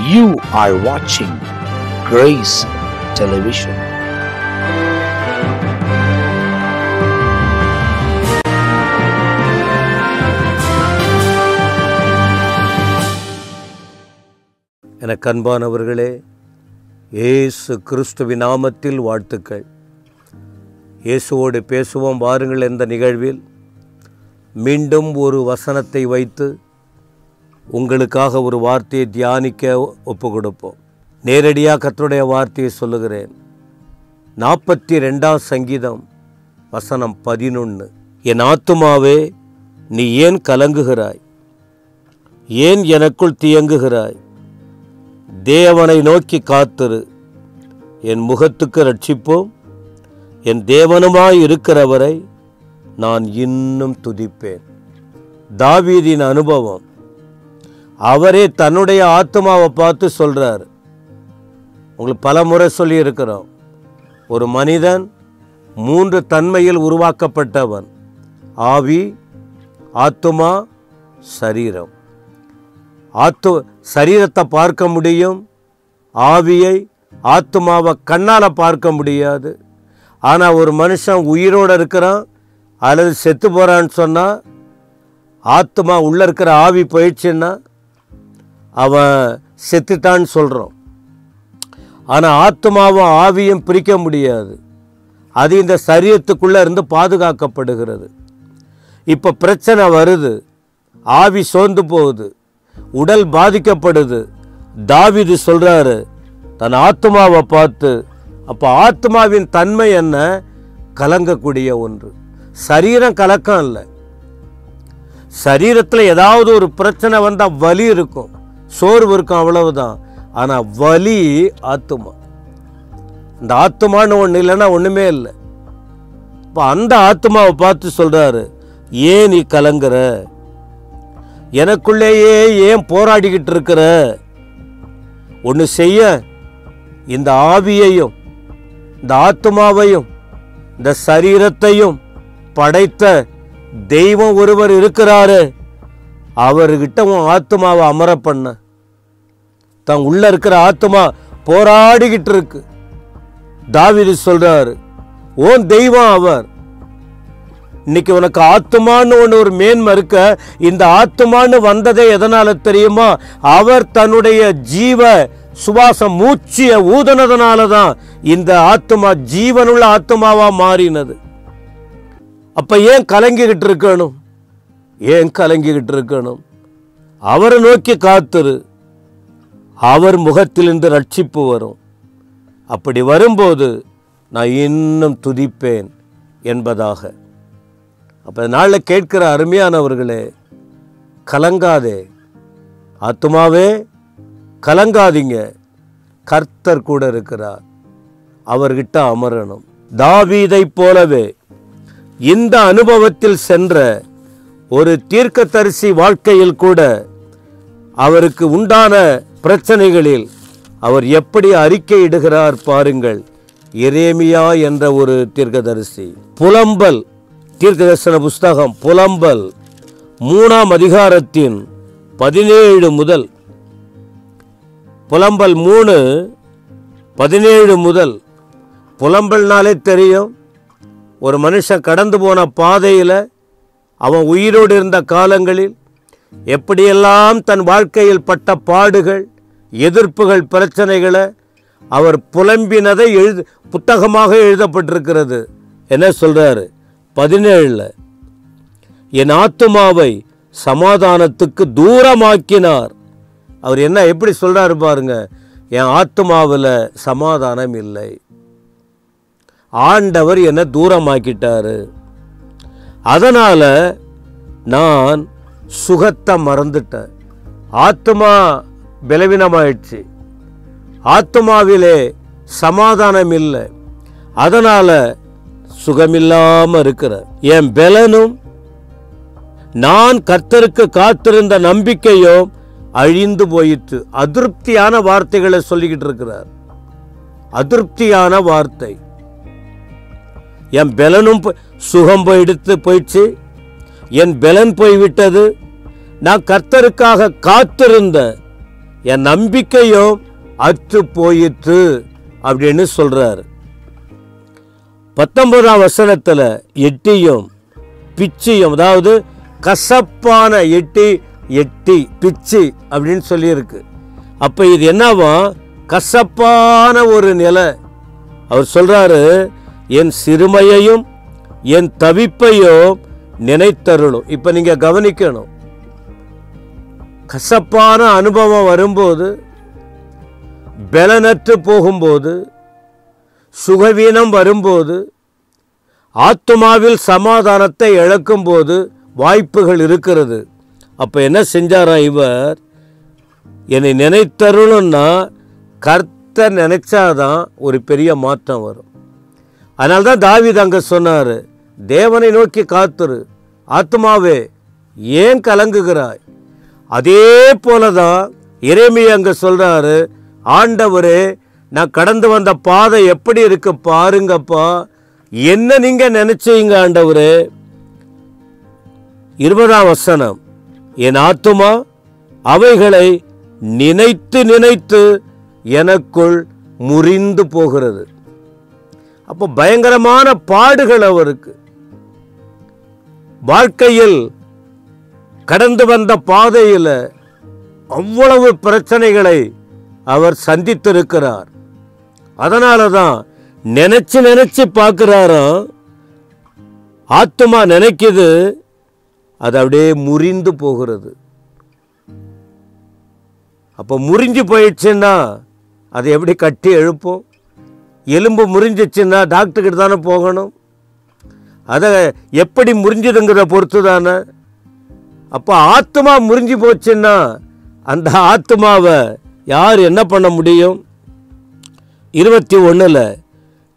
You are watching Grace Television. எனக்கு அன்பானவர்களே, இயேசு கிறிஸ்துவின் நாமத்தில் வாழ்த்துக்கள். இயேசுவோடு பேசுவோம் வாருங்கள் என்ற நிகழ்வில் மீண்டும் ஒரு வசனத்தை வைத்து உங்களுக்காக ஒரு வார்த்தையை தியானிக்க ஒப்பு கொடுப்போம். நேரடியாக கர்த்தருடைய வார்த்தையை சொல்லுகிறேன். 42ஆம் சங்கீதம் வசனம் 11. என் ஆத்துமாவே, நீ ஏன் கலங்குகிறாய்? ஏன் எனக்குள் தியங்குகிறாய்? தேவனை நோக்கி காத்திரு. என் முகத்துக்கு ரட்சிப்போம். என் தேவனுமாய் இருக்கிறவரை நான் இன்னும் துதிப்பேன். தாவீதின் அனுபவம். அவரே தன்னுடைய ஆத்மாவை பார்த்து சொல்றார். உங்களுக்கு பல முறை சொல்லி இருக்கிறோம், ஒரு மனிதன் 3 தன்மையில் உருவாக்கப்பட்டவன்: ஆவி, ஆத்துமா, சரீரம். சரீரத்தை பார்க்க முடியும், ஆவியை ஆத்துமாவை கண்ணால் பார்க்க முடியாது. ஆனால் ஒரு மனுஷன் உயிரோடு இருக்கிறான் அல்லது செத்து போகிறான்னு சொன்னால், ஆத்துமா உள்ளே இருக்கிற ஆவி போயிடுச்சுன்னா அவன் செத்துட்டான்னு சொல்கிறோம். ஆனால் ஆத்துமாவும் ஆவியும் பிரிக்க முடியாது. அது இந்த சரீரத்துக்குள்ளே இருந்து பாதுகாக்கப்படுகிறது. இப்போ பிரச்சனை வருது, ஆவி சோர்ந்து போகுது, உடல் பாதிக்கப்படுது. தாவீது சொல்கிறாரு தன் ஆத்மாவை பார்த்து. அப்போ ஆத்மாவின் தன்மை என்ன? கலங்கக்கூடிய ஒன்று. சரீரம் கலக்கம் இல்லை. சரீரத்தில் ஏதாவது ஒரு பிரச்சனை வந்தால் வலி இருக்கும், சோர்வு இருக்கும், அவ்வளவுதான். ஆனால் வலி ஆத்மா. இந்த ஆத்மான்னு ஒன்று இல்லைன்னா ஒன்றுமே இல்லை. இப்போ அந்த ஆத்மாவை பார்த்து சொல்கிறாரு, ஏன் நீ கலங்குற? எனக்குள்ளேயே ஏன் போராடிக்கிட்டு இருக்கிற? ஒன்று செய்ய, இந்த ஆவியையும் இந்த ஆத்மாவையும் இந்த சரீரத்தையும் படைத்த தெய்வம் ஒருவர் இருக்கிறாரு, அவர்கிட்ட உன் ஆத்மாவை அமர பண்ண. தன் உள்ள இருக்கிற ஆத்மா போராடிக்கிட்டு இருக்கு. தாவீது சொல்றாரு, ஓன் தெய்வம் அவர். இன்னைக்கு உனக்கு ஆத்மான்னு ஒன்று ஒரு மேன்மை இருக்க. இந்த ஆத்மான்னு வந்ததே எதனால தெரியுமா? அவர் தன்னுடைய ஜீவ சுவாசம் மூச்சிய ஊதனதுனால தான் இந்த ஆத்மா ஜீவனுள்ள ஆத்மாவா மாறினது. அப்ப ஏன் கலங்கிக்கிட்டு இருக்கணும்? ஏன் கலங்கிக்கிட்டு இருக்கணும்? அவரை நோக்கி காத்திரு. அவர் முகத்திலிருந்து ரட்சிப்பு வரும். அப்படி வரும்போது நான் இன்னும் துதிப்பேன் என்பதாக. அப்போ நாளில் கேட்கிற அருமையானவர்களே, கலங்காதே. ஆத்துமாவே கலங்காதீங்க, கர்த்தர் கூட இருக்கிறார், அவர்கிட்ட அமரணும். தாவீதை போலவே இந்த அனுபவத்தில் சென்ற ஒரு தீர்க்கதரிசி வாழ்க்கையில் கூட அவருக்கு உண்டான பிரச்சனைகளில் அவர் எப்படி அறிக்கையிடுகிறார் பாருங்கள். எரேமியா என்ற ஒரு தீர்க்கதரிசி, புலம்பல் தீர்க்கதரிசன புஸ்தகம், புலம்பல் 3ஆம் அதிகாரத்தின் 17 முதல், புலம்பல் 3:17 முதல். புலம்பல்னாலே தெரியும், ஒரு மனுஷன் கடந்து போன பாதையில் அவன் உயிரோடு இருந்த காலங்களில் எப்படியெல்லாம் தன் வாழ்க்கையில் பட்ட பாடுகள், எதிர்ப்புகள், பிரச்சனைகளை அவர் புலம்பினதை புத்தகமாக எழுதப்பட்டிருக்கிறது. என்ன சொல்றாரு? 17, என் ஆத்துமாவை சமாதானத்துக்கு தூரமாக்கினார். அவர் என்ன எப்படி சொல்றாரு பாருங்க, என் ஆத்துமாவில் சமாதானம் இல்லை, ஆண்டவர் என்ன தூரமாக்கிட்டாரு, அதனால நான் சுகத்தை மறந்துட்டேன், ஆத்மா பலவீனமாயிடுச்சு, ஆத்மாவிலே சமாதானம் இல்லை, அதனால சுகமில்லாம இருக்கிற என் பலனும் நான் கர்த்தருக்கு காத்திருந்த நம்பிக்கையும் அழிந்து போயிற்று. அதிருப்தியான வார்த்தைகளை சொல்லிக்கிட்டு இருக்கிறார். அதிருப்தியான வார்த்தை. என் பலனும் சுகம் போயிடுச்சு, என் பலன் போய்விட்டது, நான் கர்த்தருக்காக காத்திருந்த என் நம்பிக்கையும் அற்று போயிற்று அப்படின்னு சொல்றார். 19ஆம் வசனத்தில் எட்டியும் பிச்சியும், அதாவது கசப்பான எட்டி பிச்சு அப்படின்னு சொல்லியிருக்கு. அப்போ இது என்னவா? கசப்பான ஒரு நிலை. அவர் சொல்றாரு, என் சிறுமையையும் என் தவிப்பையும் நினைத்தருளும். இப்போ நீங்க கவனிக்கணும், கசப்பான அனுபவம் வரும்போது, பலனற்று போகும்போது, சுகவீனம் வரும்போது, ஆத்துமாவில் சமாதானத்தை இழக்கும் போது வாய்ப்புகள் இருக்கிறது. அப்போ என்ன செஞ்சாரா இவர்? என்னை நினைத்தருளும்னா கர்த்தர் நினைச்சாதான் ஒரு பெரிய மாற்றம் வரும். அதனால்தான் தாவீது அங்கே சொன்னார், தேவனை நோக்கி காத்துரு, ஆத்துமாவே ஏன் கலங்குகிறாய்? அதே போலதான் எரேமியா அங்கே சொல்றாரு, ஆண்டவரே நான் கடந்து வந்த பாதை எப்படி இருக்கு பாருங்கப்பா, என்ன நீங்க நினைச்சீங்க ஆண்டவரே. 20ஆம் வசனம், என் ஆத்துமா அவைகளை நினைத்து நினைத்து எனக்குள் முறிந்து போகிறது. அப்போ பயங்கரமான பாடுகள் அவருக்கு வாழ்க்கையில், கடந்து வந்த பாதையில் அவ்வளவு பிரச்சனைகளை அவர் சந்தித்திருக்கிறார். அதனால தான் நினைச்சு நினைச்சு பார்க்கிறாராம், ஆத்துமா நினைக்குது, அது அப்படியே முறிந்து போகிறது. அப்போ முறிஞ்சு போயிடுச்சுன்னா அதை எப்படி கட்டி எழுப்போம்? எலும்பு முறிஞ்சிச்சுன்னா டாக்டர்கிட்ட தானே போகணும். அதை எப்படி முறிஞ்சுதுங்கிறத பொறுத்து தானே. அப்போ ஆத்மா முறிஞ்சு போச்சுன்னா அந்த ஆத்மாவை யார் என்ன பண்ண முடியும்? 21ல்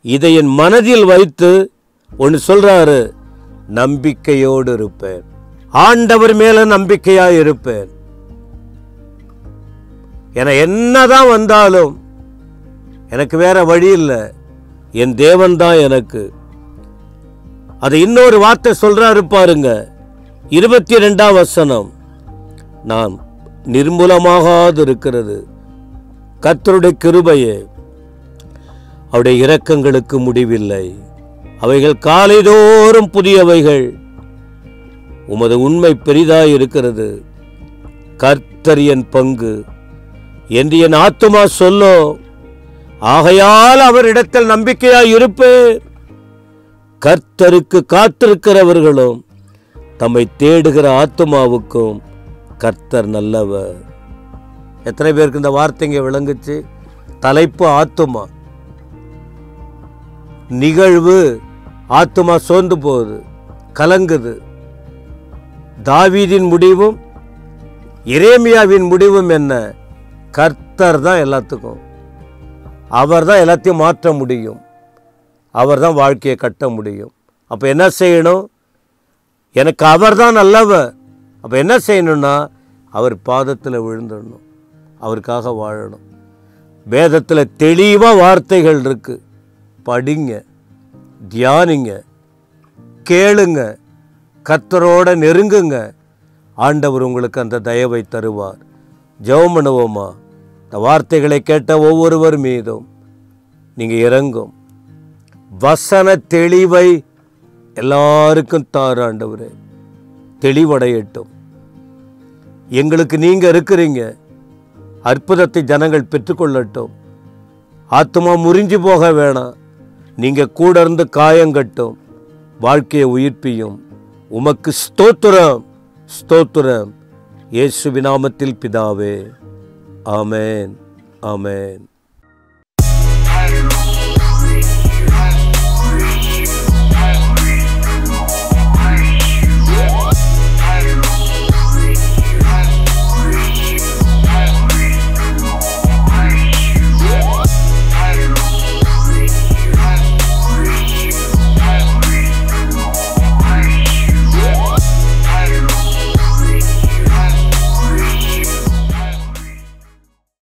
இதை என் மனதில் வைத்து ஒன்று சொல்றாரு, நம்பிக்கையோடு இருப்பேன், ஆண்டவர் மேல நம்பிக்கையாக இருப்பேன். என என்னதான் வந்தாலும் எனக்கு வேற வழி இல்லை, என் தேவன் தான் எனக்கு. அது இன்னொரு வார்த்தை சொல்றாரு பாருங்க, 22ஆம் வசனம், நான் நிர்மூலமாகாது இருக்கிறது கர்த்தருடைய கிருபையே, அவருடைய இரக்கங்களுக்கு முடிவில்லை, அவைகள் காலைதோறும் புதியவைகள், உமது உண்மை பெரிதாய் இருக்கிறது, கர்த்தர் என் பங்கு என்று என் ஆத்துமா சொல்லோ, ஆகையால் அவரிடத்தில் நம்பிக்கையாய் இருப்பேன். கர்த்தருக்கு காத்திருக்கிறவர்களும் தம்மை தேடுகிற ஆத்துமாவுக்கும் கர்த்தர் நல்லவர். எத்தனை பேருக்கு இந்த வார்த்தைங்க விளங்குச்சு? தலைப்பு ஆத்துமா, நிகழ்வு ஆத்துமா சோர்ந்து போகுது, கலங்குது. தாவீதின் முடிவும் எரேமியாவின் முடிவும் என்ன? கர்த்தர் தான் எல்லாத்துக்கும், அவர் தான் எல்லாத்தையும் மாற்ற முடியும், அவர் தான் வாழ்க்கையை கட்ட முடியும். அப்போ என்ன செய்யணும்? எனக்கு அவர் தான் நல்லவர். அப்போ என்ன செய்யணும்னா அவர் பாதத்தில் விழுந்துடணும், அவருக்காக வாழணும். வேதத்தில் தெளிவாக வார்த்தைகள் இருக்கு, படிங்க, தியானிங்க, கேளுங்க, கர்த்தரோட நெருங்குங்க. ஆண்டவர் உங்களுக்கு அந்த தயவை தருவார். ஜெபம் பண்ணுவோமா? இந்த வார்த்தைகளை கேட்ட ஒவ்வொருவர் மீதும் நீங்கள் இறங்கும் வசன தெளிவை எல்லாருக்கும் தாரு ஆண்டவரே, தெளிவடையட்டும். எங்களுக்கு நீங்கள் இருக்கிறீங்க, அற்புதத்தை ஜனங்கள் பெற்றுக்கொள்ளட்டும். ஆத்மா முறிஞ்சு போக வேணாம், நீங்கள் கூட இருந்து காயங்கட்டும், வாழ்க்கையை உயிர்ப்பியும். உமக்கு ஸ்தோத்திரம், ஸ்தோத்திரம். இயேசுவின் நாமத்தில் பிதாவே, ஆமென், ஆமென்.